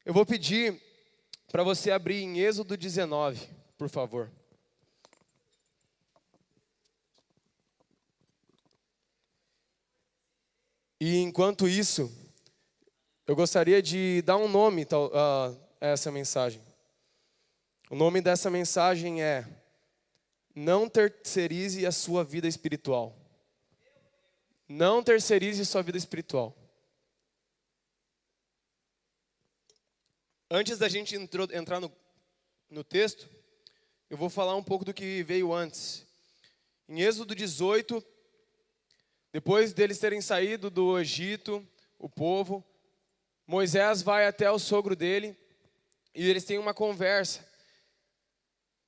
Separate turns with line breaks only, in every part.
Eu vou pedir para você abrir em Êxodo 19, por favor. E enquanto isso, eu gostaria de dar um nome a essa mensagem. O nome dessa mensagem é: não terceirize a sua vida espiritual. Não terceirize a sua vida espiritual. Antes da gente entrar no texto, eu vou falar um pouco do que veio antes. Em Êxodo 18, depois deles terem saído do Egito, o povo, Moisés vai até o sogro dele e eles têm uma conversa.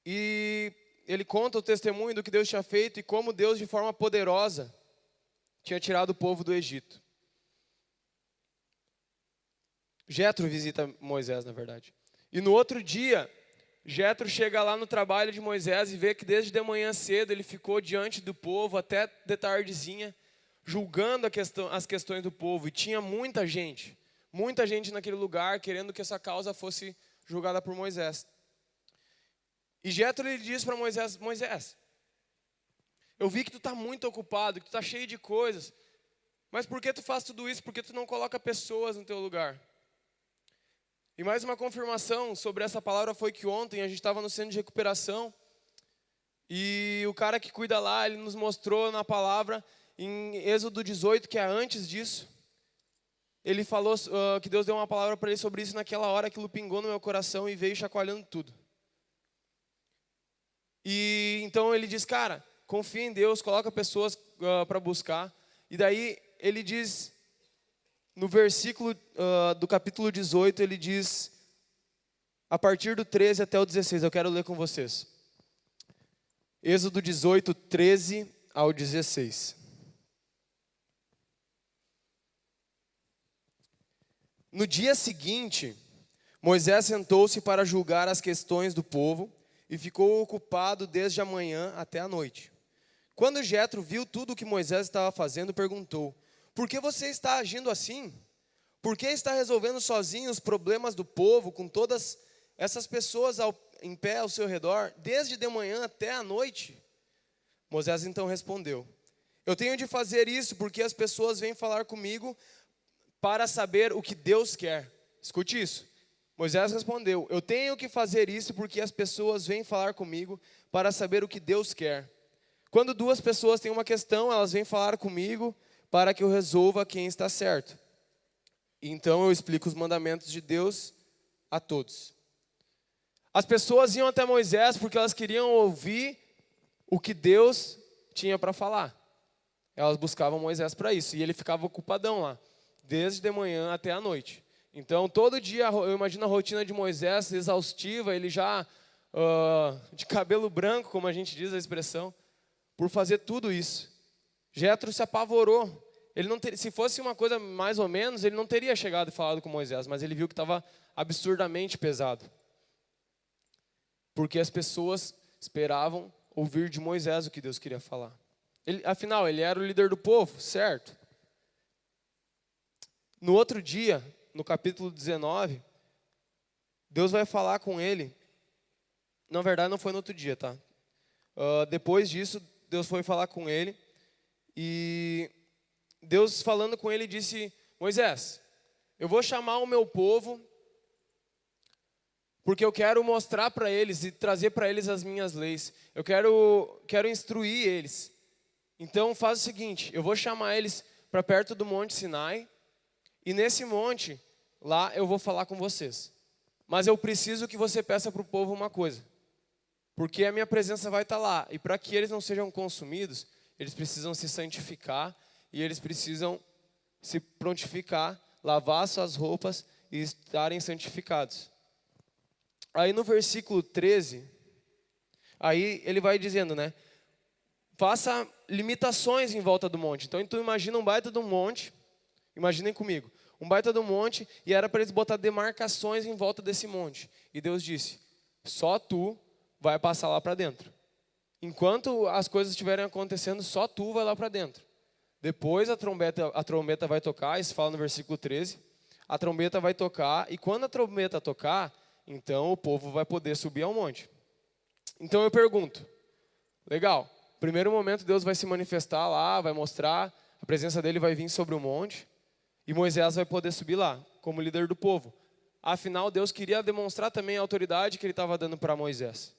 E ele conta o testemunho do que Deus tinha feito e como Deus, de forma poderosa, tinha tirado o povo do Egito. Jetro visita Moisés, na verdade. E no outro dia, Jetro chega lá no trabalho de Moisés e vê que desde de manhã cedo ele ficou diante do povo até de tardezinha, julgando as questões do povo. E tinha muita gente naquele lugar querendo que essa causa fosse julgada por Moisés. E Jetro lhe diz para Moisés: Moisés, eu vi que tu está muito ocupado, que tu está cheio de coisas, mas por que tu faz tudo isso? Por que tu não coloca pessoas no teu lugar? E mais uma confirmação sobre essa palavra foi que ontem a gente estava no centro de recuperação e o cara que cuida lá, ele nos mostrou na palavra, em Êxodo 18, que é antes disso, ele falou que Deus deu uma palavra para ele sobre isso naquela hora, aquilo pingou no meu coração e veio chacoalhando tudo. E então ele diz: cara, confia em Deus, coloca pessoas para buscar. E daí ele diz, no versículo do capítulo 18, ele diz, a partir do 13 até o 16, eu quero ler com vocês. Êxodo 18, 13 ao 16. No dia seguinte, Moisés sentou-se para julgar as questões do povo e ficou ocupado desde a manhã até a noite. Quando Jetro viu tudo o que Moisés estava fazendo, perguntou: por que você está agindo assim? Por que está resolvendo sozinho os problemas do povo, com todas essas pessoas em pé ao seu redor, desde de manhã até a noite? Moisés então respondeu: eu tenho de fazer isso porque as pessoas vêm falar comigo para saber o que Deus quer. Escute isso. Moisés respondeu: eu tenho que fazer isso porque as pessoas vêm falar comigo para saber o que Deus quer. Quando duas pessoas têm uma questão, elas vêm falar comigo para que eu resolva quem está certo. Então eu explico os mandamentos de Deus a todos. As pessoas iam até Moisés porque elas queriam ouvir o que Deus tinha para falar. Elas buscavam Moisés para isso e ele ficava ocupadão lá, desde de manhã até a noite. Então todo dia, eu imagino a rotina de Moisés exaustiva, ele já de cabelo branco, como a gente diz a expressão, por fazer tudo isso. Jetro se apavorou. Ele não se fosse uma coisa mais ou menos, ele não teria chegado e falado com Moisés, mas ele viu que estava absurdamente pesado. Porque as pessoas esperavam ouvir de Moisés o que Deus queria falar. Afinal, ele era o líder do povo, certo? No outro dia, no capítulo 19, Deus vai falar com ele. Na verdade, não foi no outro dia, tá? Depois disso, Deus foi falar com ele. E Deus, falando com ele, disse: Moisés, eu vou chamar o meu povo, porque eu quero mostrar para eles e trazer para eles as minhas leis. Eu quero instruir eles. Então faz o seguinte: eu vou chamar eles para perto do Monte Sinai. E nesse monte, lá eu vou falar com vocês. Mas eu preciso que você peça para o povo uma coisa. Porque a minha presença vai estar lá. E para que eles não sejam consumidos, eles precisam se santificar. E eles precisam se prontificar, lavar suas roupas e estarem santificados. Aí no versículo 13, aí ele vai dizendo, né? Faça limitações em volta do monte. Então tu imagina um baita de um monte. Imaginem comigo, um baita de um monte, e era para eles botar demarcações em volta desse monte. E Deus disse: só tu vai passar lá para dentro. Enquanto as coisas estiverem acontecendo, só tu vai lá para dentro. Depois a trombeta vai tocar, isso fala no versículo 13. a trombeta vai tocar, e quando a trombeta tocar, então o povo vai poder subir ao monte. Então eu pergunto, legal, primeiro momento Deus vai se manifestar lá, vai mostrar, a presença dele vai vir sobre o monte, e Moisés vai poder subir lá, como líder do povo. Afinal, Deus queria demonstrar também a autoridade que ele estava dando para Moisés.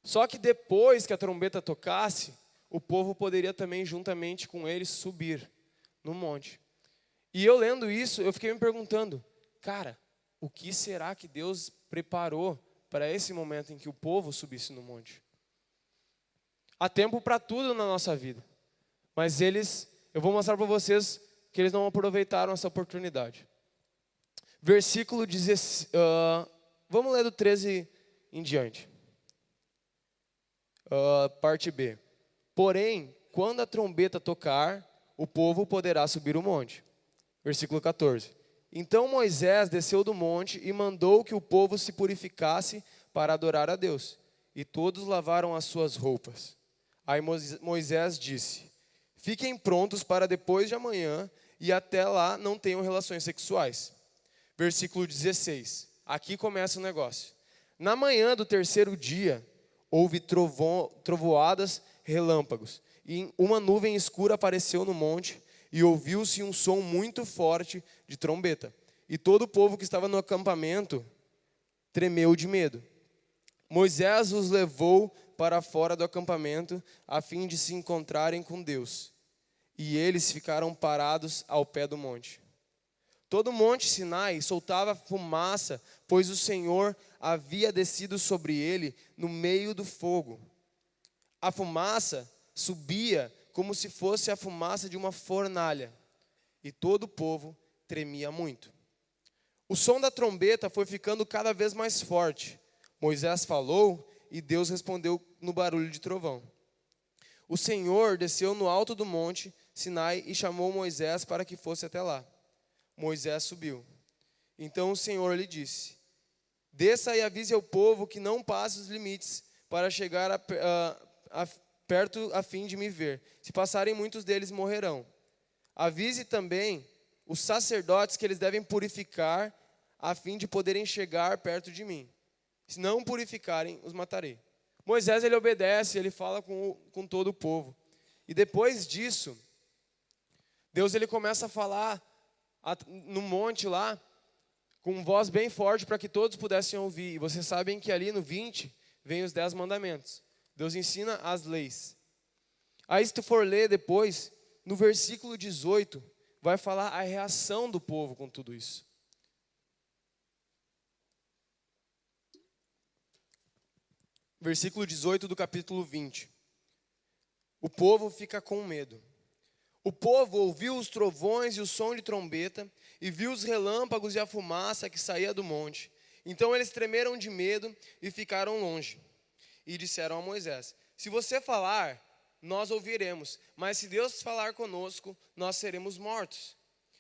Só que depois que a trombeta tocasse, o povo poderia também, juntamente com ele, subir no monte. E eu lendo isso, eu fiquei me perguntando, cara, o que será que Deus preparou para esse momento em que o povo subisse no monte? Há tempo para tudo na nossa vida, mas eu vou mostrar para vocês que eles não aproveitaram essa oportunidade. Versículo 16, vamos ler do 13 em diante. Parte B. Porém, quando a trombeta tocar, o povo poderá subir o monte. Versículo 14. Então Moisés desceu do monte e mandou que o povo se purificasse para adorar a Deus. E todos lavaram as suas roupas. Aí Moisés disse, fiquem prontos para depois de amanhã e até lá não tenham relações sexuais. Versículo 16. Aqui começa o negócio. Na manhã do terceiro dia, houve trovoadas, relâmpagos, e uma nuvem escura apareceu no monte, e ouviu-se um som muito forte de trombeta. E todo o povo que estava no acampamento tremeu de medo. Moisés os levou para fora do acampamento, a fim de se encontrarem com Deus. E eles ficaram parados ao pé do monte. Todo o monte Sinai soltava fumaça, pois o Senhor havia descido sobre ele no meio do fogo. A fumaça subia como se fosse a fumaça de uma fornalha, e todo o povo tremia muito. O som da trombeta foi ficando cada vez mais forte. Moisés falou e Deus respondeu no barulho de trovão. O Senhor desceu no alto do monte Sinai e chamou Moisés para que fosse até lá. Moisés subiu. Então o Senhor lhe disse, desça e avise ao povo que não passe os limites para chegar perto a fim de me ver. Se passarem, muitos deles morrerão. Avise também os sacerdotes que eles devem purificar a fim de poderem chegar perto de mim. Se não purificarem, os matarei. Moisés, ele obedece, ele fala com todo o povo. E depois disso, Deus ele começa a falar no monte lá, com voz bem forte para que todos pudessem ouvir. E vocês sabem que ali no 20 vem os 10 mandamentos. Deus ensina as leis. Aí se tu for ler depois, no versículo 18, vai falar a reação do povo com tudo isso. Versículo 18 do capítulo 20. O povo fica com medo. O povo ouviu os trovões e o som de trombeta, e viu os relâmpagos e a fumaça que saía do monte. Então eles tremeram de medo e ficaram longe. E disseram a Moisés, se você falar, nós ouviremos, mas se Deus falar conosco, nós seremos mortos.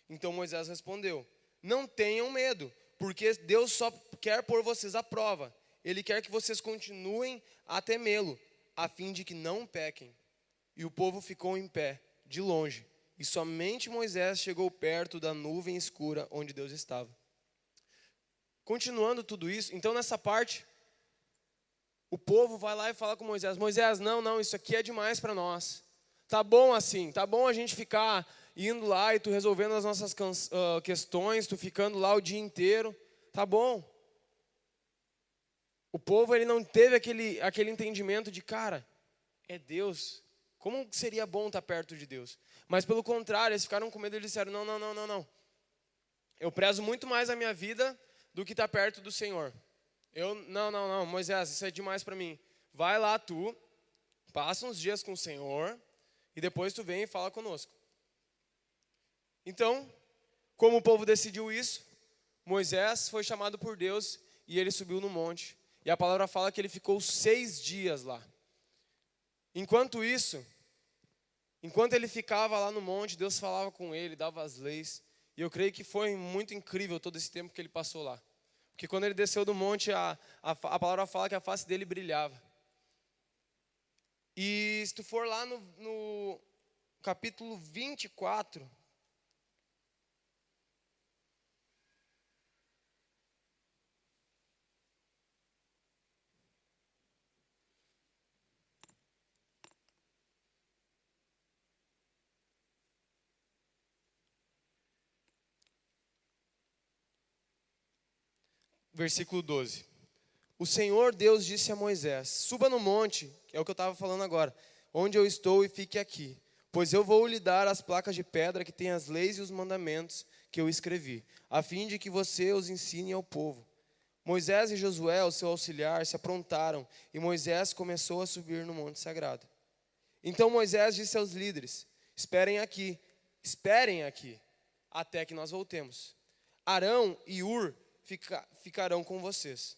Então Moisés respondeu, não tenham medo, porque Deus só quer pôr vocês à prova. Ele quer que vocês continuem a temê-lo, a fim de que não pequem. E o povo ficou em pé, de longe, e somente Moisés chegou perto da nuvem escura onde Deus estava. Continuando tudo isso, então nessa parte, o povo vai lá e fala com Moisés, Moisés, não, isso aqui é demais para nós. Tá bom assim, tá bom a gente ficar indo lá e tu resolvendo as nossas questões, tu ficando lá o dia inteiro, tá bom. O povo ele não teve aquele entendimento de, cara, é Deus. Como seria bom estar perto de Deus? Mas pelo contrário, eles ficaram com medo e disseram, não. Eu prezo muito mais a minha vida do que estar perto do Senhor. Não, Moisés, isso é demais para mim. Vai lá tu, passa uns dias com o Senhor e depois tu vem e fala conosco. Então, como o povo decidiu isso, Moisés foi chamado por Deus e ele subiu no monte. E a palavra fala que ele ficou 6 dias lá. Enquanto ele ficava lá no monte, Deus falava com ele, dava as leis. E eu creio que foi muito incrível todo esse tempo que ele passou lá. Porque quando ele desceu do monte, a palavra fala que a face dele brilhava. E se tu for lá no capítulo 24, versículo 12. O Senhor Deus disse a Moisés: suba no monte, que é o que eu estava falando agora, onde eu estou, e fique aqui, pois eu vou lhe dar as placas de pedra que têm as leis e os mandamentos que eu escrevi, a fim de que você os ensine ao povo. Moisés e Josué, o seu auxiliar, se aprontaram, e Moisés começou a subir no monte sagrado. Então Moisés disse aos líderes: esperem aqui, até que nós voltemos. Arão e Hur ficarão com vocês.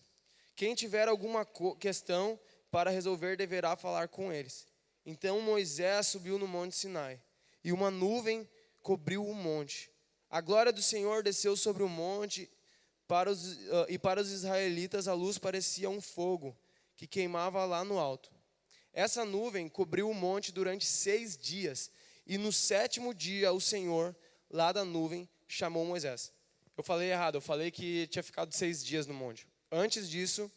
Quem tiver alguma questão para resolver deverá falar com eles. Então Moisés subiu no monte Sinai, e uma nuvem cobriu o monte. A glória do Senhor desceu sobre o monte, e para os israelitas a luz parecia um fogo que queimava lá no alto. Essa nuvem cobriu o monte durante 6 dias, e no 7º dia o Senhor, lá da nuvem, chamou Moisés. Eu falei errado, eu falei que tinha ficado 6 dias no monte. Antes disso,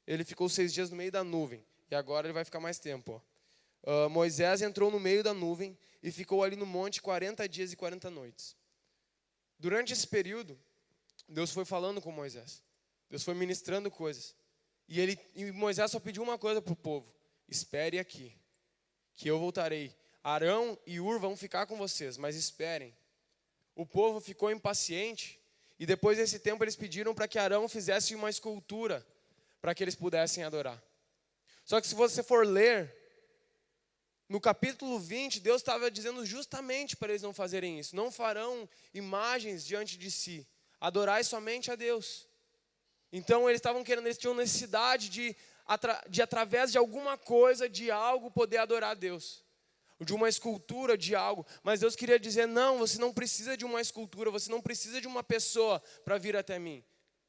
ele ficou 6 dias no meio da nuvem, e agora ele vai ficar mais tempo. Moisés entrou no meio da nuvem e ficou ali no monte 40 dias e 40 noites. Durante esse período, Deus foi falando com Moisés. Deus foi ministrando coisas. E Moisés só pediu uma coisa para o povo: espere aqui, que eu voltarei. Arão e Hur vão ficar com vocês, mas esperem. O povo ficou impaciente, e depois desse tempo eles pediram para que Arão fizesse uma escultura, para que eles pudessem adorar. Só que se você for ler, no capítulo 20, Deus estava dizendo justamente para eles não fazerem isso. Não farão imagens diante de si. Adorai somente a Deus. Então eles tinham necessidade de através de alguma coisa, de algo, poder adorar a Deus. De uma escultura, de algo. Mas Deus queria dizer: não, você não precisa de uma escultura, você não precisa de uma pessoa para vir até mim.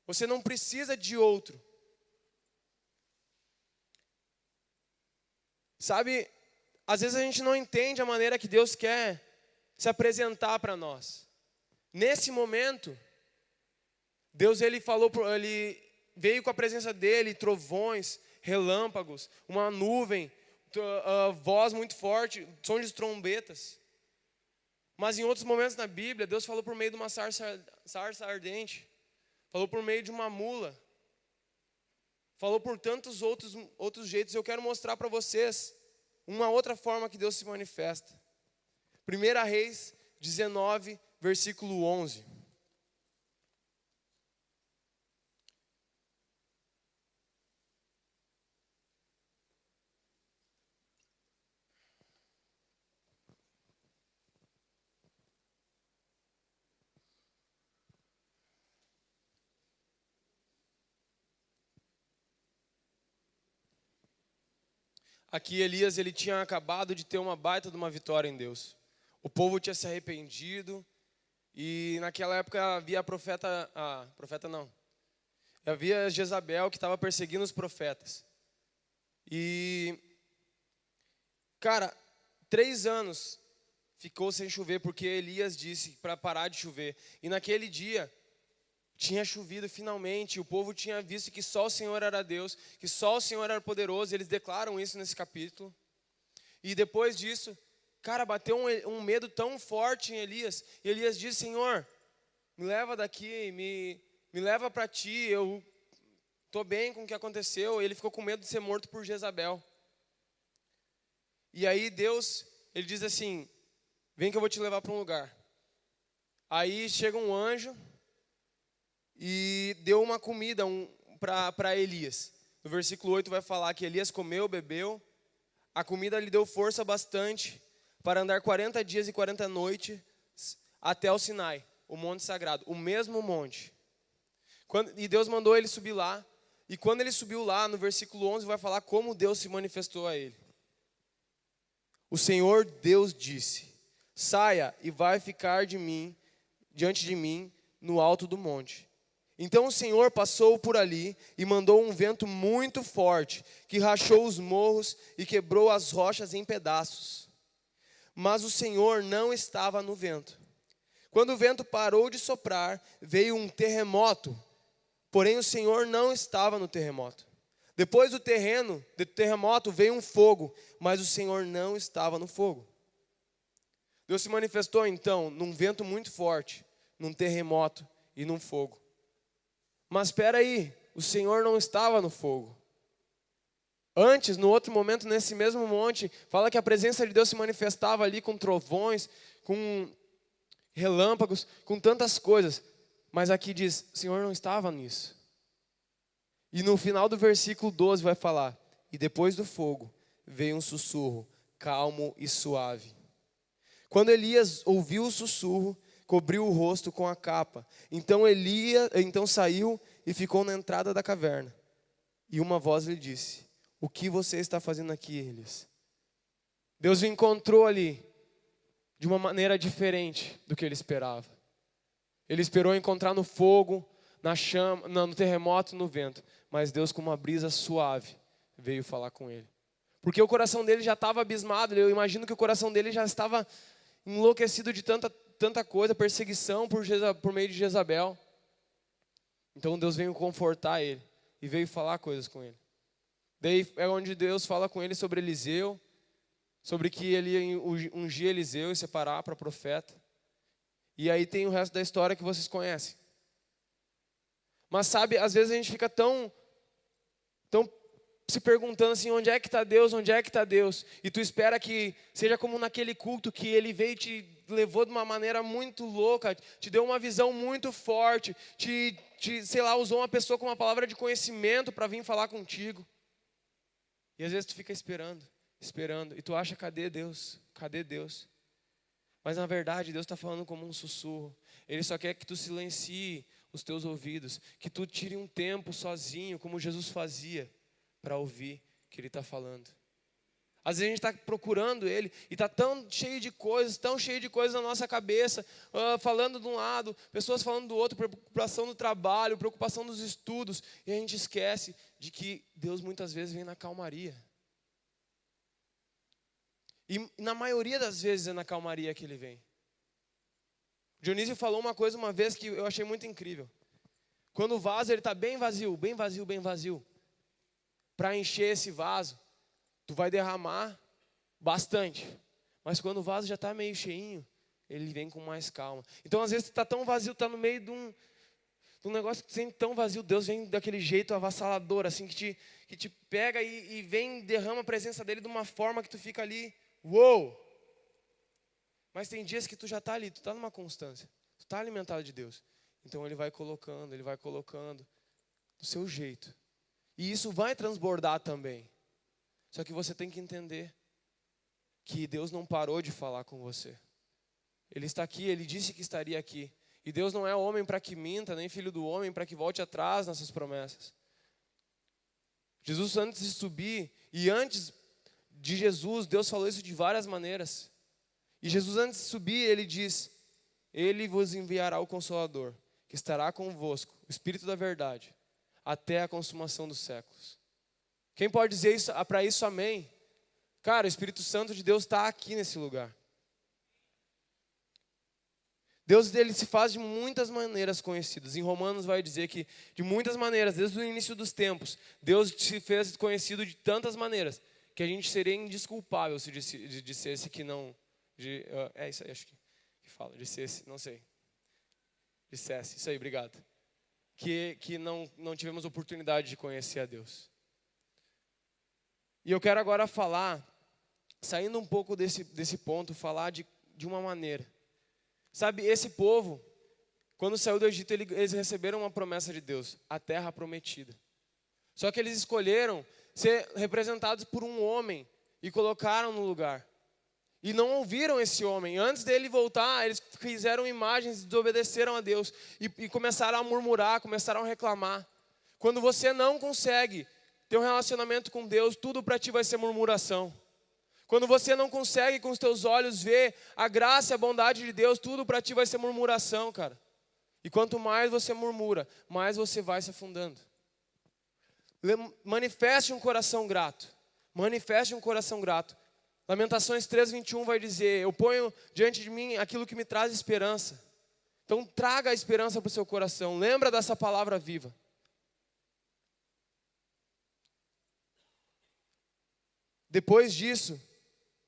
Você não precisa de outro. Sabe, às vezes a gente não entende a maneira que Deus quer se apresentar para nós. Nesse momento, Deus ele veio com a presença dele, trovões, relâmpagos, uma nuvem, voz muito forte, som de trombetas. Mas em outros momentos na Bíblia, Deus falou por meio de uma sarça ardente, falou por meio de uma mula, falou por tantos outros jeitos. Eu quero mostrar para vocês uma outra forma que Deus se manifesta. 1 Reis 19, versículo 11. Aqui Elias ele tinha acabado de ter uma baita de uma vitória em Deus. O povo tinha se arrependido, e naquela época havia havia Jezabel que estava perseguindo os profetas. E, cara, 3 anos ficou sem chover, porque Elias disse para parar de chover. E naquele dia tinha chovido finalmente, o povo tinha visto que só o Senhor era Deus, que só o Senhor era poderoso. Eles declaram isso nesse capítulo. E depois disso, cara, bateu um medo tão forte em Elias. E Elias diz: Senhor, me leva daqui, me leva para ti, eu estou bem com o que aconteceu. Ele ficou com medo de ser morto por Jezabel. E aí Deus, ele diz assim: vem que eu vou te levar para um lugar. Aí chega um anjo e deu uma comida para Elias. No versículo 8 vai falar que Elias comeu, bebeu. A comida lhe deu força bastante para andar 40 dias e 40 noites até o Sinai, o monte sagrado, o mesmo monte. E Deus mandou ele subir lá. E quando ele subiu lá, no versículo 11 vai falar como Deus se manifestou a ele. O Senhor Deus disse: saia e vai ficar diante de mim no alto do monte. Então o Senhor passou por ali e mandou um vento muito forte, que rachou os morros e quebrou as rochas em pedaços. Mas o Senhor não estava no vento. Quando o vento parou de soprar, veio um terremoto, porém o Senhor não estava no terremoto. Depois do terremoto veio um fogo, mas o Senhor não estava no fogo. Deus se manifestou então num vento muito forte, num terremoto e num fogo. Mas espera aí, o Senhor não estava no fogo. Antes, no outro momento, nesse mesmo monte, fala que a presença de Deus se manifestava ali com trovões, com relâmpagos, com tantas coisas. Mas aqui diz, o Senhor não estava nisso. E no final do versículo 12 vai falar, e depois do fogo veio um sussurro, calmo e suave. Quando Elias ouviu o sussurro, cobriu o rosto com a capa. Então saiu e ficou na entrada da caverna. E uma voz lhe disse, o que você está fazendo aqui, Elias? Deus o encontrou ali de uma maneira diferente do que ele esperava. Ele esperou encontrar no fogo, na chama, no terremoto, no vento. Mas Deus, com uma brisa suave, veio falar com ele. Porque o coração dele já estava abismado. Eu imagino que o coração dele já estava enlouquecido de tanta coisa, perseguição por meio de Jezabel. Então Deus veio confortar ele e veio falar coisas com ele. Daí é onde Deus fala com ele sobre Eliseu, sobre que ele ia ungir Eliseu e separar para profeta. E aí tem o resto da história que vocês conhecem. Mas sabe, às vezes a gente fica tão se perguntando assim, onde é que está Deus, onde é que está Deus? E tu espera que seja como naquele culto que ele veio e te levou de uma maneira muito louca, te deu uma visão muito forte, sei lá, usou uma pessoa com uma palavra de conhecimento para vir falar contigo. E às vezes tu fica esperando, e tu acha, cadê Deus? Cadê Deus? Mas na verdade Deus está falando como um sussurro. Ele só quer que tu silencie os teus ouvidos, que tu tire um tempo sozinho, como Jesus fazia, para ouvir o que Ele está falando. Às vezes a gente está procurando Ele e está tão cheio de coisas na nossa cabeça, falando de um lado, pessoas falando do outro, preocupação do trabalho, preocupação dos estudos, e a gente esquece de que Deus muitas vezes vem na calmaria. E na maioria das vezes é na calmaria que Ele vem. Dionísio falou uma coisa uma vez que eu achei muito incrível. Quando o vaso está bem vazio, para encher esse vaso, tu vai derramar bastante. Mas quando o vaso já está meio cheinho, ele vem com mais calma. Então às vezes tu está tão vazio, está no meio de um negócio que tu sente tão vazio, Deus vem daquele jeito avassalador, assim, que te pega e vem, derrama a presença dele de uma forma que tu fica ali, uou! Mas tem dias que tu já está ali, tu está numa constância, tu está alimentado de Deus. Então Ele vai colocando do seu jeito. E isso vai transbordar também. Só que você tem que entender que Deus não parou de falar com você. Ele está aqui, Ele disse que estaria aqui. E Deus não é homem para que minta, nem filho do homem para que volte atrás nessas promessas. Jesus, antes de subir, e antes de Jesus, Deus falou isso de várias maneiras. E Jesus, antes de subir, Ele diz, Ele vos enviará o Consolador, que estará convosco, o Espírito da verdade, até a consumação dos séculos. Quem pode dizer isso, para isso amém? Cara, o Espírito Santo de Deus está aqui nesse lugar. Deus, ele se faz de muitas maneiras conhecidas. Em Romanos vai dizer que de muitas maneiras, desde o início dos tempos, Deus se fez conhecido de tantas maneiras, que a gente seria indesculpável se dissesse que não... é isso aí, acho que fala, dissesse, não sei. Dissesse, isso aí, obrigado. Que não tivemos oportunidade de conhecer a Deus. E eu quero agora falar, saindo um pouco desse ponto, falar de uma maneira. Sabe, esse povo, quando saiu do Egito, eles receberam uma promessa de Deus, a terra prometida. Só que eles escolheram ser representados por um homem e colocaram no lugar. E não ouviram esse homem. Antes dele voltar, eles fizeram imagens e desobedeceram a Deus. E começaram a murmurar, começaram a reclamar. Quando você não consegue ter um relacionamento com Deus, tudo para ti vai ser murmuração. Quando você não consegue com os teus olhos ver a graça e a bondade de Deus, tudo para ti vai ser murmuração, cara. E quanto mais você murmura, mais você vai se afundando. Manifeste um coração grato. Manifeste um coração grato. Lamentações 3:21 vai dizer, eu ponho diante de mim aquilo que me traz esperança. Então traga a esperança para o seu coração. Lembra dessa palavra viva. Depois disso,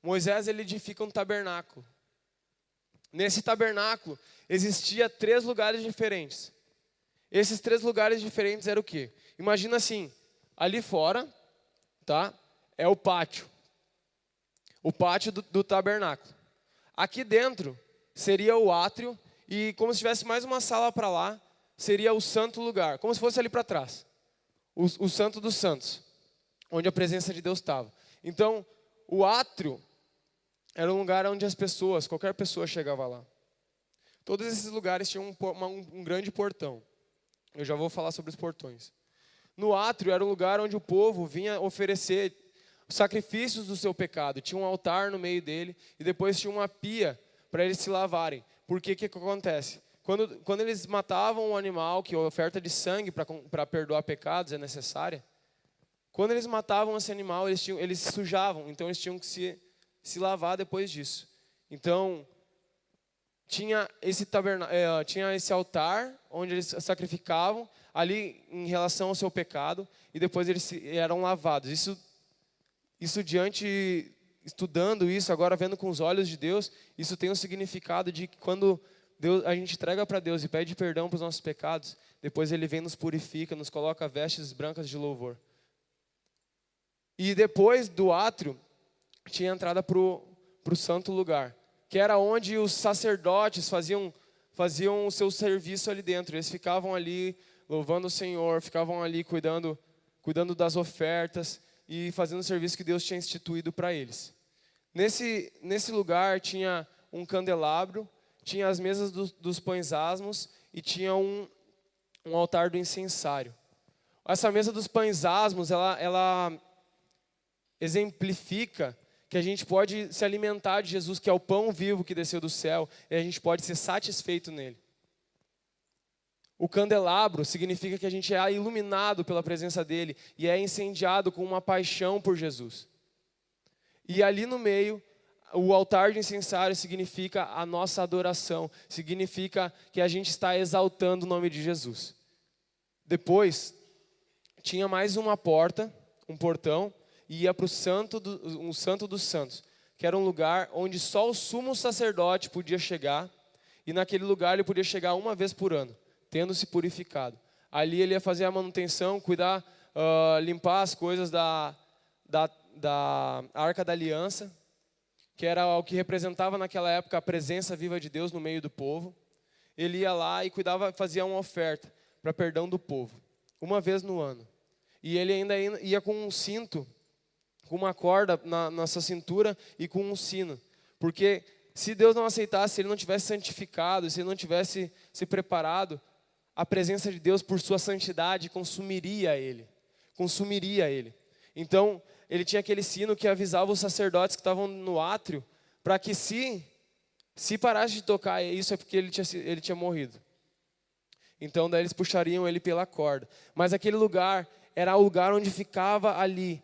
Moisés ele edifica um tabernáculo. Nesse tabernáculo existia 3 lugares diferentes. Esses 3 lugares diferentes eram o quê? Imagina assim, ali fora, tá? É o pátio do tabernáculo. Aqui dentro seria o átrio e como se tivesse mais uma sala para lá, seria o santo lugar, como se fosse ali para trás. O santo dos santos, onde a presença de Deus estava. Então, o átrio era um lugar onde qualquer pessoa chegava lá. Todos esses lugares tinham um grande portão. Eu já vou falar sobre os portões. No átrio era um lugar onde o povo vinha oferecer sacrifícios do seu pecado. Tinha um altar no meio dele e depois tinha uma pia para eles se lavarem. Porque o que acontece? Quando eles matavam um animal, que a oferta de sangue para perdoar pecados é necessária, quando eles matavam esse animal, eles se sujavam, então eles tinham que se lavar depois disso. Então, tinha esse altar onde eles sacrificavam ali em relação ao seu pecado e depois eles eram lavados. Estudando isso, agora vendo com os olhos de Deus, isso tem um significado de que quando a gente entrega para Deus e pede perdão para os nossos pecados, depois Ele vem, nos purifica, nos coloca vestes brancas de louvor. E depois do átrio, tinha a entrada para o santo lugar, que era onde os sacerdotes faziam o seu serviço ali dentro. Eles ficavam ali louvando o Senhor, ficavam ali cuidando das ofertas e fazendo o serviço que Deus tinha instituído para eles. Nesse lugar tinha um candelabro, tinha as mesas dos pães asmos e tinha um altar do incensário. Essa mesa dos pães asmos, ela exemplifica que a gente pode se alimentar de Jesus, que é o pão vivo que desceu do céu, e a gente pode ser satisfeito nele. O candelabro significa que a gente é iluminado pela presença dele e é incendiado com uma paixão por Jesus. E ali no meio, o altar de incensário significa a nossa adoração, significa que a gente está exaltando o nome de Jesus. Depois, tinha mais uma porta, um portão, e ia para um santo dos santos, que era um lugar onde só o sumo sacerdote podia chegar, e naquele lugar ele podia chegar uma vez por ano, tendo se purificado. Ali ele ia fazer a manutenção, cuidar, limpar as coisas da Arca da Aliança, que era o que representava naquela época a presença viva de Deus no meio do povo. Ele ia lá e cuidava, fazia uma oferta para perdão do povo, uma vez no ano. E ele ainda ia com um cinto, com uma corda na sua cintura e com um sino. Porque se Deus não aceitasse, se ele não tivesse santificado, se ele não tivesse se preparado, a presença de Deus por sua santidade consumiria ele. Então, ele tinha aquele sino que avisava os sacerdotes que estavam no átrio, para que se parasse de tocar isso é porque ele tinha morrido. Então, daí eles puxariam ele pela corda. Mas aquele lugar era o lugar onde ficava ali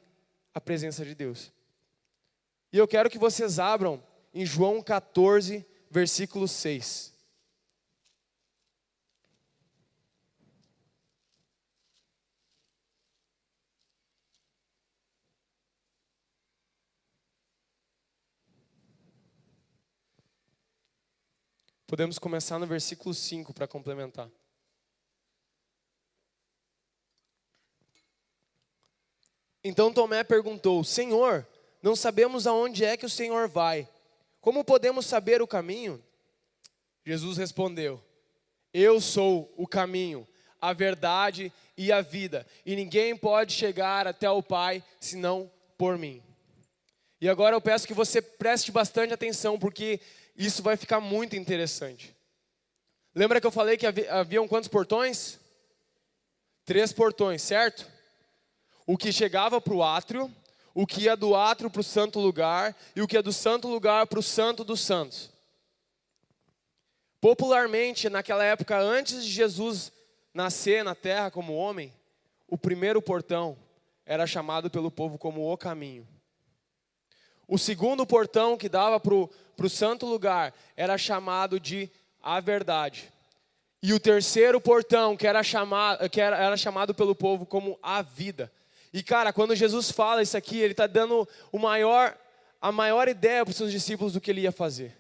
a presença de Deus. E eu quero que vocês abram em João 14, versículo 6. Podemos começar no versículo 5 para complementar. Então Tomé perguntou: Senhor, não sabemos aonde é que o Senhor vai. Como podemos saber o caminho? Jesus respondeu: Eu sou o caminho, a verdade e a vida. E ninguém pode chegar até o Pai senão por mim. E agora eu peço que você preste bastante atenção, porque isso vai ficar muito interessante. Lembra que eu falei que haviam quantos portões? 3 portões, certo? O que chegava para o átrio, o que ia do átrio para o santo lugar e o que ia do santo lugar para o santo dos santos. Popularmente, naquela época, antes de Jesus nascer na terra como homem, o primeiro portão era chamado pelo povo como o caminho. O segundo portão que dava para o santo lugar era chamado de a verdade. E o terceiro portão que era chamado pelo povo como a vida. E cara, quando Jesus fala isso aqui, ele está dando a maior ideia para os seus discípulos do que ele ia fazer.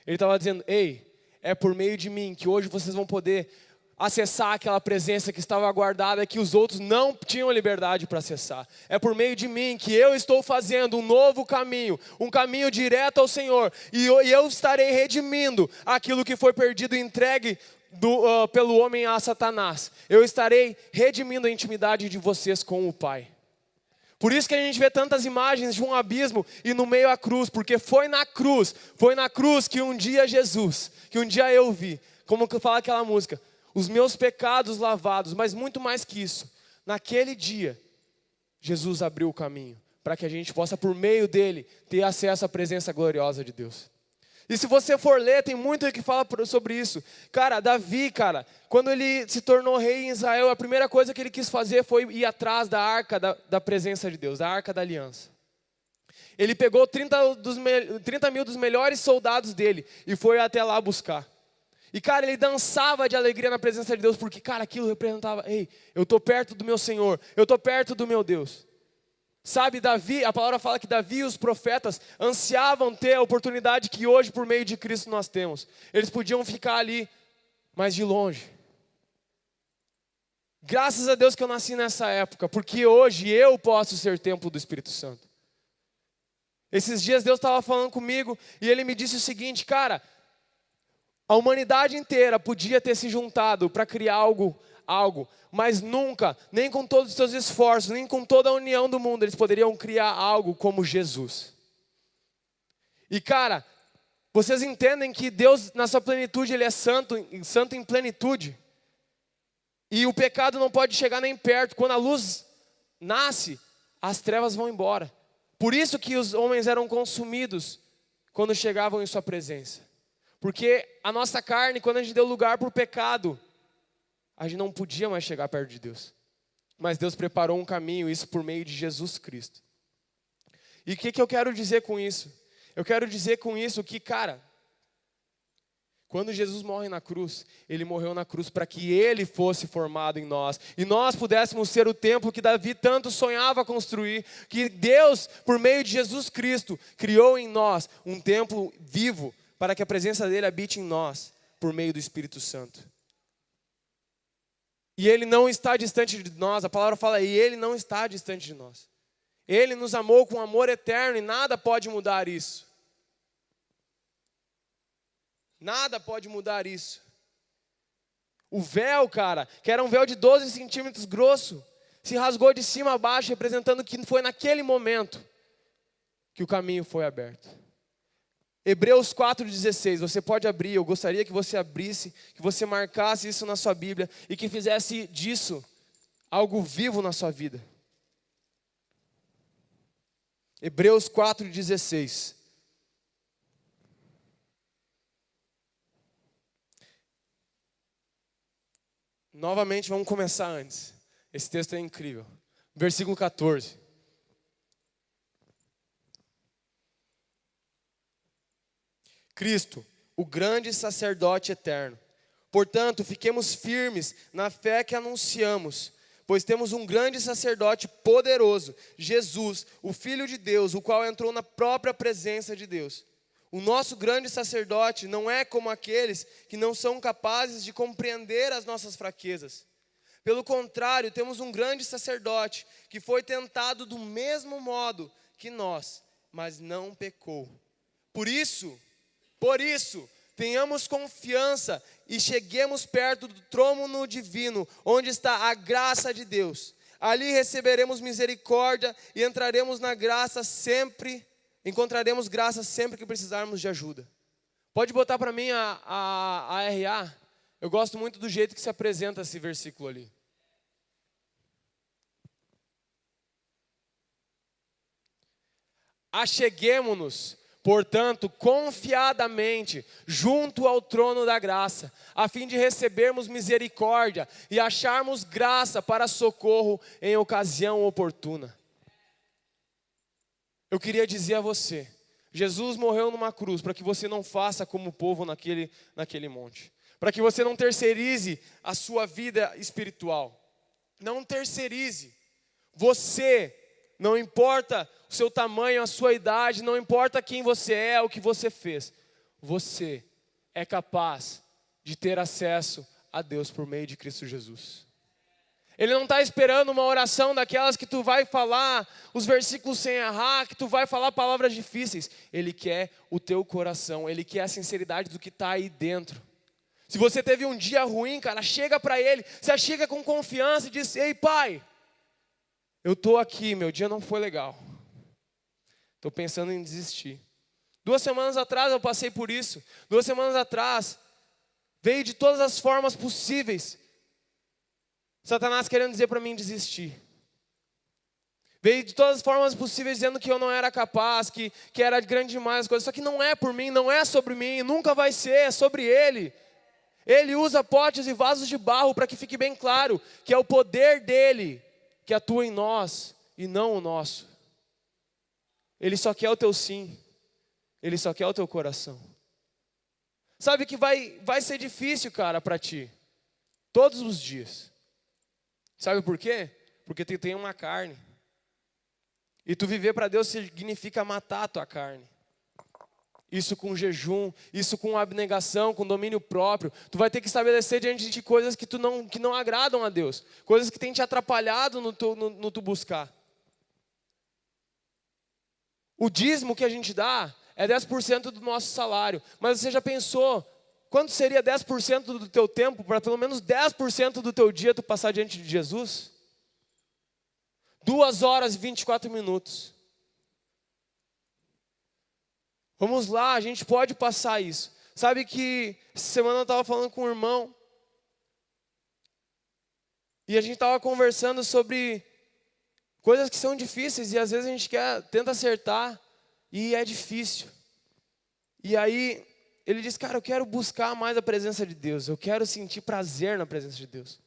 Ele estava dizendo: ei, é por meio de mim que hoje vocês vão poder acessar aquela presença que estava guardada, que os outros não tinham liberdade para acessar. É por meio de mim que eu estou fazendo um novo caminho, um caminho direto ao Senhor, e eu estarei redimindo aquilo que foi perdido e entregue pelo homem a Satanás. Eu estarei redimindo a intimidade de vocês com o Pai. Por isso que a gente vê tantas imagens de um abismo e no meio a cruz, porque foi na cruz que um dia Jesus, que um dia eu vi, como que fala aquela música, os meus pecados lavados, mas muito mais que isso, naquele dia, Jesus abriu o caminho, para que a gente possa, por meio dele, ter acesso à presença gloriosa de Deus. E se você for ler, tem muito que fala sobre isso. Cara, Davi, quando ele se tornou rei em Israel, a primeira coisa que ele quis fazer foi ir atrás da arca da presença de Deus, da arca da aliança. Ele pegou 30 mil dos melhores soldados dele e foi até lá buscar. E, cara, ele dançava de alegria na presença de Deus, porque, cara, aquilo representava, ei, eu estou perto do meu Senhor, eu estou perto do meu Deus. Sabe, Davi, a palavra fala que Davi e os profetas ansiavam ter a oportunidade que hoje, por meio de Cristo, nós temos. Eles podiam ficar ali, mas de longe. Graças a Deus que eu nasci nessa época, porque hoje eu posso ser templo do Espírito Santo. Esses dias Deus estava falando comigo e Ele me disse o seguinte, cara, a humanidade inteira podia ter se juntado para criar algo, mas nunca, nem com todos os seus esforços, nem com toda a união do mundo, eles poderiam criar algo como Jesus. E, cara, vocês entendem que Deus, na sua plenitude, Ele é santo em plenitude. E o pecado não pode chegar nem perto. Quando a luz nasce, as trevas vão embora. Por isso que os homens eram consumidos quando chegavam em sua presença. Porque a nossa carne, quando a gente deu lugar para o pecado, a gente não podia mais chegar perto de Deus. Mas Deus preparou um caminho, isso por meio de Jesus Cristo. E o que eu quero dizer com isso? Eu quero dizer com isso que, cara, quando Jesus morre na cruz, Ele morreu na cruz para que Ele fosse formado em nós. E nós pudéssemos ser o templo que Davi tanto sonhava construir. Que Deus, por meio de Jesus Cristo, criou em nós um templo vivo, para que a presença dEle habite em nós, por meio do Espírito Santo. E Ele não está distante de nós, a palavra fala, e Ele não está distante de nós. Ele nos amou com amor eterno e nada pode mudar isso. Nada pode mudar isso. O véu, cara, que era um véu de 12 centímetros grosso, se rasgou de cima a baixo, representando que foi naquele momento que o caminho foi aberto. Hebreus 4,16, você pode abrir, eu gostaria que você abrisse, que você marcasse isso na sua Bíblia e que fizesse disso algo vivo na sua vida. Hebreus 4,16. Novamente, vamos começar antes. Esse texto é incrível. Versículo 14. Cristo, o grande sacerdote eterno. Portanto, fiquemos firmes na fé que anunciamos, pois temos um grande sacerdote poderoso, Jesus, o Filho de Deus, o qual entrou na própria presença de Deus. O nosso grande sacerdote não é como aqueles que não são capazes de compreender as nossas fraquezas. Pelo contrário, temos um grande sacerdote que foi tentado do mesmo modo que nós, mas não pecou. Por isso, tenhamos confiança e cheguemos perto do trono divino, onde está a graça de Deus. Ali receberemos misericórdia e encontraremos graça sempre que precisarmos de ajuda. Pode botar para mim a RA? Eu gosto muito do jeito que se apresenta esse versículo ali. Acheguemo-nos, portanto, confiadamente, junto ao trono da graça, a fim de recebermos misericórdia e acharmos graça para socorro em ocasião oportuna. Eu queria dizer a você, Jesus morreu numa cruz para que você não faça como o povo naquele monte. Para que você não terceirize a sua vida espiritual. Não terceirize. Você, não importa o seu tamanho, a sua idade, não importa quem você é, o que você fez. Você é capaz de ter acesso a Deus por meio de Cristo Jesus. Ele não está esperando uma oração daquelas que tu vai falar os versículos sem errar, que tu vai falar palavras difíceis. Ele quer o teu coração, Ele quer a sinceridade do que está aí dentro. Se você teve um dia ruim, cara, chega para Ele, você chega com confiança e diz: ei, Pai, eu estou aqui, meu dia não foi legal. Estou pensando em desistir. 2 semanas atrás eu passei por isso. 2 semanas atrás, veio de todas as formas possíveis Satanás querendo dizer para mim desistir. Veio de todas as formas possíveis dizendo que eu não era capaz, que era grande demais as coisas. Só que não é por mim, não é sobre mim, nunca vai ser, é sobre Ele. Ele usa potes e vasos de barro para que fique bem claro que é o poder dEle que atua em nós e não o nosso. Ele só quer o teu sim, Ele só quer o teu coração. Sabe que vai ser difícil, cara, para ti, todos os dias. Sabe por quê? Porque tu tem uma carne. E tu viver para Deus significa matar a tua carne. Isso com jejum, isso com abnegação, com domínio próprio. Tu vai ter que estabelecer diante de ti coisas que não agradam a Deus. Coisas que têm te atrapalhado no tu buscar. O dízimo que a gente dá é 10% do nosso salário. Mas você já pensou quanto seria 10% do teu tempo para pelo menos 10% do teu dia tu passar diante de Jesus? 2 horas e 24 minutos. Vamos lá, a gente pode passar isso. Sabe que essa semana eu estava falando com um irmão. E a gente estava conversando sobre coisas que são difíceis. E às vezes a gente tenta acertar e é difícil. E aí ele disse: cara, eu quero buscar mais a presença de Deus. Eu quero sentir prazer na presença de Deus.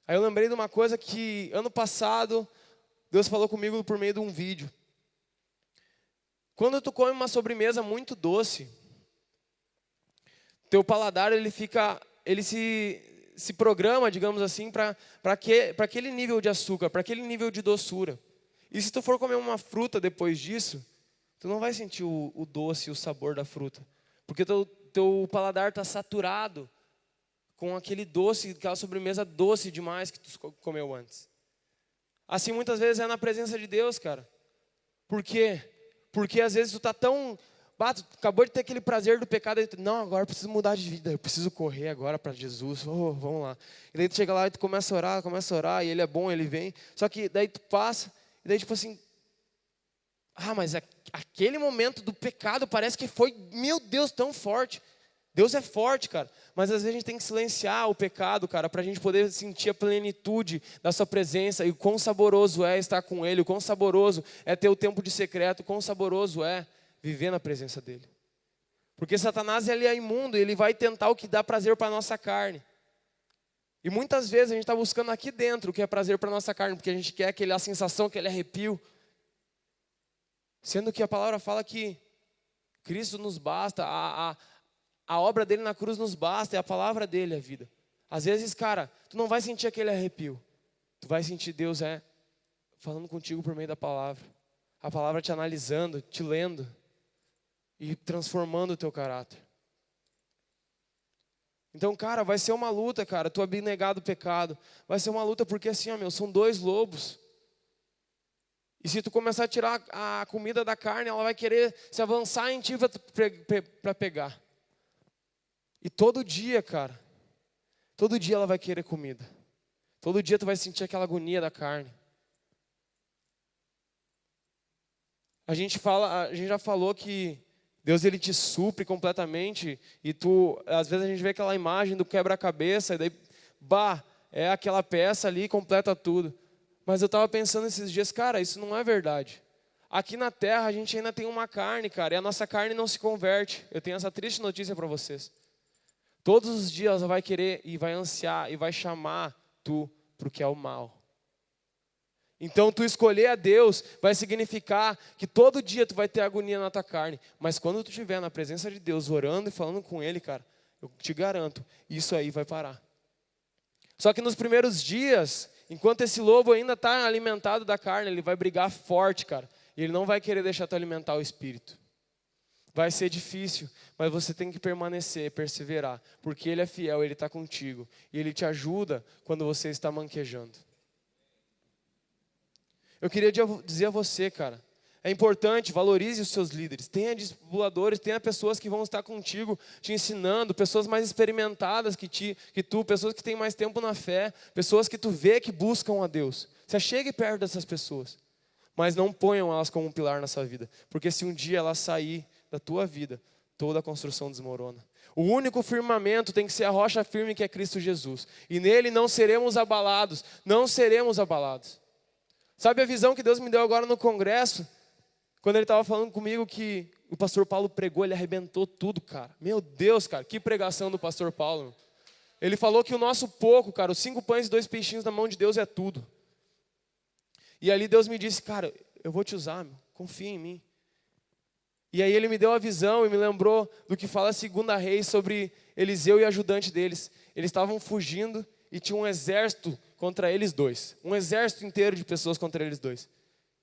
Aí eu lembrei de uma coisa que ano passado Deus falou comigo por meio de um vídeo. Quando tu come uma sobremesa muito doce, teu paladar ele se programa, digamos assim, para aquele nível de açúcar, para aquele nível de doçura. E se tu for comer uma fruta depois disso, tu não vai sentir o doce e o sabor da fruta. Porque teu paladar está saturado com aquele doce, aquela sobremesa doce demais que tu comeu antes. Assim muitas vezes é na presença de Deus, cara. Por quê? Porque às vezes tu tá tão... tu acabou de ter aquele prazer do pecado, e tu, não, agora eu preciso mudar de vida, eu preciso correr agora para Jesus, vamos lá. E daí tu chega lá e tu começa a orar, e Ele é bom, Ele vem. Só que daí tu passa, e daí tipo assim... mas aquele momento do pecado parece que foi, meu Deus, tão forte. Deus é forte, cara. Mas às vezes a gente tem que silenciar o pecado, cara, para a gente poder sentir a plenitude da sua presença. E o quão saboroso é estar com Ele, o quão saboroso é ter o tempo de secreto, o quão saboroso é viver na presença dEle. Porque Satanás ele é imundo, ele vai tentar o que dá prazer para a nossa carne. E muitas vezes a gente está buscando aqui dentro o que é prazer para a nossa carne, porque a gente quer aquela sensação, aquele arrepio. Sendo que a palavra fala que Cristo nos basta, a obra dele na cruz nos basta, é a palavra dele a vida. Às vezes, cara, tu não vai sentir aquele arrepio. Tu vai sentir Deus falando contigo por meio da palavra. A palavra te analisando, te lendo e transformando o teu caráter. Então, cara, vai ser uma luta, cara, tu abnegar do pecado. Vai ser uma luta porque assim, são 2 lobos. E se tu começar a tirar a comida da carne, ela vai querer se avançar em ti para pegar. E todo dia, cara, todo dia ela vai querer comida. Todo dia tu vai sentir aquela agonia da carne. A gente já falou que Deus ele te supre completamente. E às vezes a gente vê aquela imagem do quebra-cabeça, e daí, é aquela peça ali, completa tudo. Mas eu estava pensando esses dias, cara, isso não é verdade. Aqui na terra a gente ainda tem uma carne, cara, e a nossa carne não se converte. Eu tenho essa triste notícia para vocês. Todos os dias ela vai querer e vai ansiar e vai chamar tu para o que é o mal. Então tu escolher a Deus vai significar que todo dia tu vai ter agonia na tua carne. Mas quando tu estiver na presença de Deus, orando e falando com Ele, cara, eu te garanto, isso aí vai parar. Só que nos primeiros dias, enquanto esse lobo ainda está alimentado da carne, ele vai brigar forte, cara. E ele não vai querer deixar tu alimentar o espírito. Vai ser difícil, mas você tem que permanecer, perseverar, porque Ele é fiel, Ele está contigo. E Ele te ajuda quando você está manquejando. Eu queria dizer a você, cara, é importante, valorize os seus líderes. Tenha discipuladores, tenha pessoas que vão estar contigo, te ensinando, pessoas mais experimentadas que tu, pessoas que têm mais tempo na fé, pessoas que tu vê que buscam a Deus. Se achegue perto dessas pessoas, mas não ponham elas como um pilar na sua vida, porque se um dia ela sair da tua vida, toda a construção desmorona. O único firmamento tem que ser a rocha firme que é Cristo Jesus. E nele não seremos abalados, não seremos abalados. Sabe a visão que Deus me deu agora no congresso? Quando ele estava falando comigo que o pastor Paulo pregou, ele arrebentou tudo, cara. Meu Deus, cara, que pregação do pastor Paulo. Ele falou que o nosso pouco, cara, os 5 pães e 2 peixinhos na mão de Deus é tudo. E ali Deus me disse, cara, eu vou te usar, meu, confia em mim. E aí ele me deu a visão e me lembrou do que fala 2 Reis sobre Eliseu e o ajudante deles. Eles estavam fugindo e tinha um exército contra eles dois. Um exército inteiro de pessoas contra eles dois.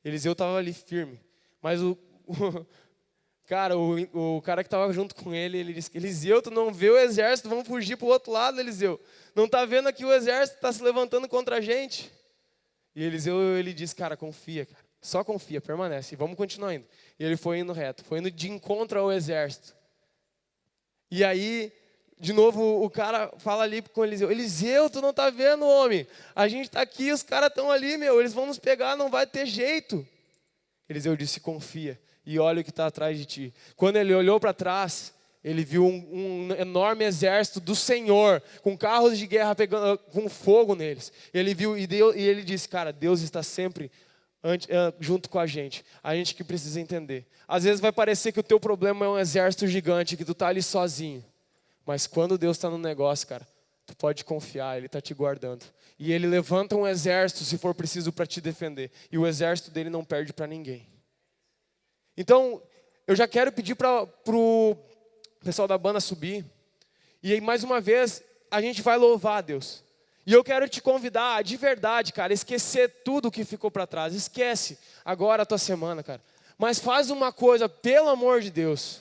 Eliseu estava ali firme. Mas o cara que estava junto com ele disse, Eliseu, tu não vê o exército, vamos fugir para o outro lado, Eliseu. Não está vendo aqui o exército está se levantando contra a gente? E Eliseu, ele disse, cara, confia, cara. Só confia, permanece, vamos continuar indo. E ele foi indo reto, foi indo de encontro ao exército. E aí, de novo, o cara fala ali com Eliseu, Eliseu, tu não tá vendo, homem? A gente tá aqui, os caras estão ali, meu, eles vão nos pegar, não vai ter jeito. Eliseu disse, confia, e olha o que está atrás de ti. Quando ele olhou para trás, ele viu um enorme exército do Senhor, com carros de guerra pegando, com fogo neles. Ele viu, e ele disse, cara, Deus está sempre junto com a gente que precisa entender. Às vezes vai parecer que o teu problema é um exército gigante, que tu está ali sozinho. Mas quando Deus está no negócio, cara, tu pode confiar, Ele está te guardando. E Ele levanta um exército, se for preciso, para te defender. E o exército dele não perde para ninguém. Então, eu já quero pedir para o pessoal da banda subir. E aí, mais uma vez, a gente vai louvar a Deus. E eu quero te convidar, de verdade, cara, esquecer tudo que ficou para trás. Esquece agora a tua semana, cara. Mas faz uma coisa, pelo amor de Deus,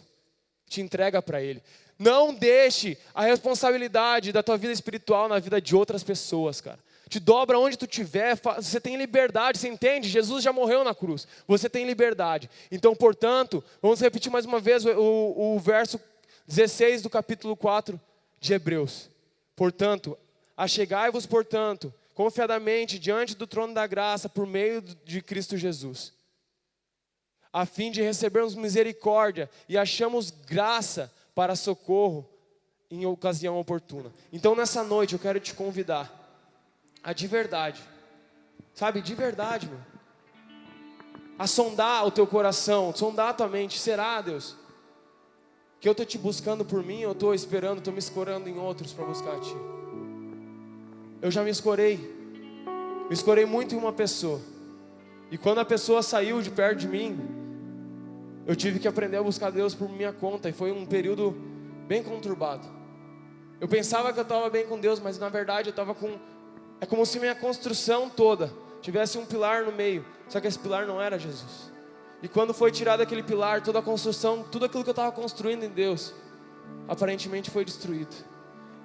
te entrega para Ele. Não deixe a responsabilidade da tua vida espiritual na vida de outras pessoas, cara. Te dobra onde tu estiver, você tem liberdade, você entende? Jesus já morreu na cruz, você tem liberdade. Então, portanto, vamos repetir mais uma vez o verso 16 do capítulo 4 de Hebreus. Portanto, achegai-vos, portanto, confiadamente diante do trono da graça por meio de Cristo Jesus, a fim de recebermos misericórdia e achamos graça para socorro em ocasião oportuna. Então nessa noite eu quero te convidar a de verdade, sabe, de verdade, meu, a sondar o teu coração, sondar a tua mente. Será, Deus, que eu estou te buscando por mim, ou estou esperando, estou me escorando em outros para buscar a Ti? Eu já me escorei muito em uma pessoa, e quando a pessoa saiu de perto de mim, eu tive que aprender a buscar Deus por minha conta, e foi um período bem conturbado. Eu pensava que eu estava bem com Deus, mas na verdade eu estava com... É como se minha construção toda tivesse um pilar no meio, só que esse pilar não era Jesus. E quando foi tirado aquele pilar, toda a construção, tudo aquilo que eu estava construindo em Deus, aparentemente foi destruído.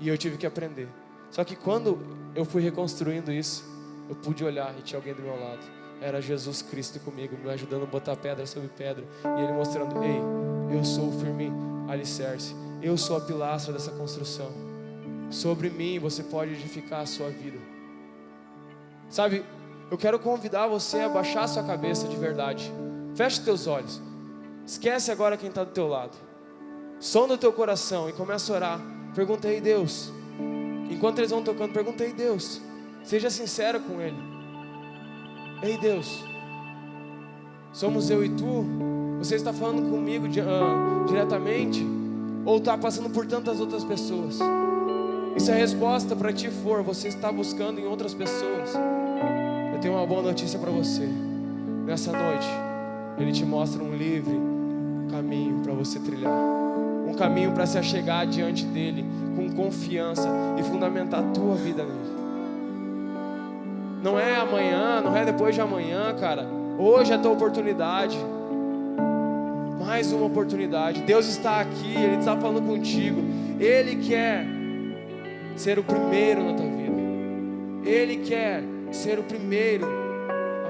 E eu tive que aprender. Só que quando eu fui reconstruindo isso, eu pude olhar e tinha alguém do meu lado. Era Jesus Cristo comigo, me ajudando a botar pedra sobre pedra. E Ele mostrando, ei, eu sou o firme alicerce. Eu sou a pilastra dessa construção. Sobre mim você pode edificar a sua vida. Sabe, eu quero convidar você a baixar a sua cabeça de verdade. Feche teus olhos. Esquece agora quem está do teu lado. Sonda o teu coração e começa a orar. Pergunta aí, Deus. Enquanto eles vão tocando, pergunta aí, Deus. Seja sincero com Ele. Ei, Deus, somos eu e tu? Você está falando comigo diretamente? Ou está passando por tantas outras pessoas? E se a resposta para ti for, você está buscando em outras pessoas, eu tenho uma boa notícia para você. Nessa noite, Ele te mostra um livre caminho para você trilhar. Um caminho para se achegar diante dEle com confiança e fundamentar a tua vida nele. Não é amanhã, não é depois de amanhã, cara. Hoje é a tua oportunidade. mais uma oportunidade. Deus está aqui, Ele está falando contigo. Ele quer ser o primeiro na tua vida. Ele quer ser o primeiro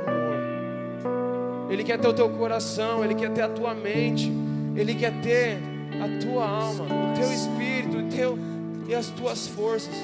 amor. Ele quer ter o teu coração, Ele quer ter a tua mente, Ele quer ter a tua alma, o teu espírito, e as tuas forças.